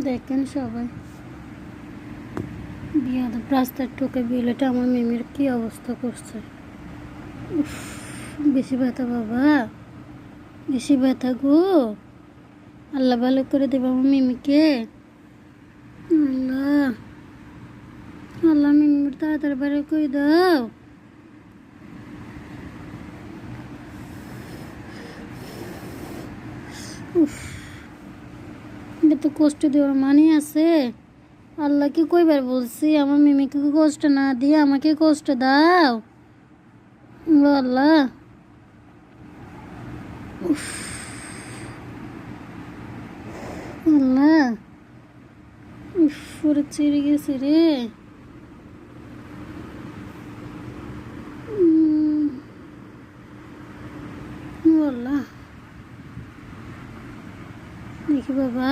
দেখেন সবাই বিয়াদব রাস্তার টোকে বিলেটা আমার মিমির কি অবস্থা করছে। উফ, বেশি ব্যথা বাবা, বেশি ব্যথা গো। আল্লাহ ভালো করে দেবো আমার মিমিকে। আল্লাহ, আল্লাহ মিমির তাড়াতাড়ি বের করে দাও। উফ, এটা তো কষ্ট দেওয়ার মানে আছে। আল্লাহকে কইবার বলছি আমার মিমিকে কষ্ট না দিয়ে আমাকে কষ্ট দাও। ও আল্লাহ, উফ, আল্লাহ, উফ, পুরো চিড়ে গেছে রে। ও আল্লাহ, দেখি বাবা,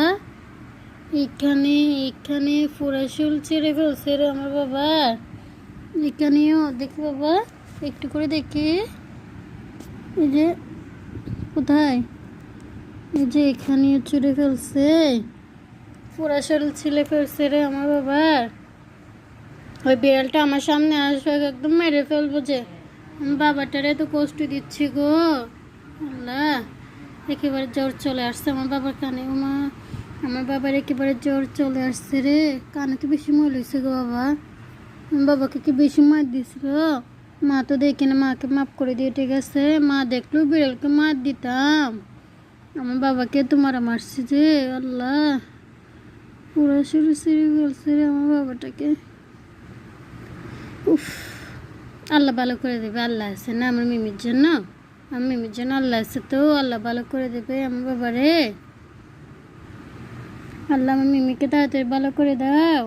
এখানে এখানে ফোরাশুল ছেড়ে ফেলছে রে আমার বাবা। এখানেও দেখি বাবা, একটু করে দেখি। এই যে কোথায়, এই যে এখানেও ছিঁড়ে ফেলছে, ফোরাশুল ছিলে ফেলছে রে আমার বাবা। ওই বিড়ালটা আমার সামনে আসবে একদম মেরে ফেলবো যে। আমার বাবাটারে তো কষ্ট দিচ্ছি গো। আল্লাহ, একেবারে জ্বর চলে আসছে আমার বাবার কানে। মা, আমার বাবার একেবারে জ্বর চলে আসছে রে। কানে তো বেশি মল হয়েছে গো বাবা। আমার বাবাকে কি বেশি মার দিছিল? মা তো দেখি না, মাকে মাফ করে দিয়ে ঠিক আছে। মা দেখলেও বিড়ালকে মার দিতাম। আমার বাবাকে তো মারা মারছে যে। আল্লাহ, পুরো শুরু সিঁড়ি বলছে রে আমার বাবাটাকে। উফ, আল্লাহ ভালো করে দেবে, আল্লাহ আছে না আমার মিমির জন্য। আমার মিমির জন্য আল্লাহ আছে, তো আল্লাহ ভালো করে দেবে আমার বাবারে। আল্লাহ আমার মিমিকে তাড়াতাড়ি ভালো করে দাও।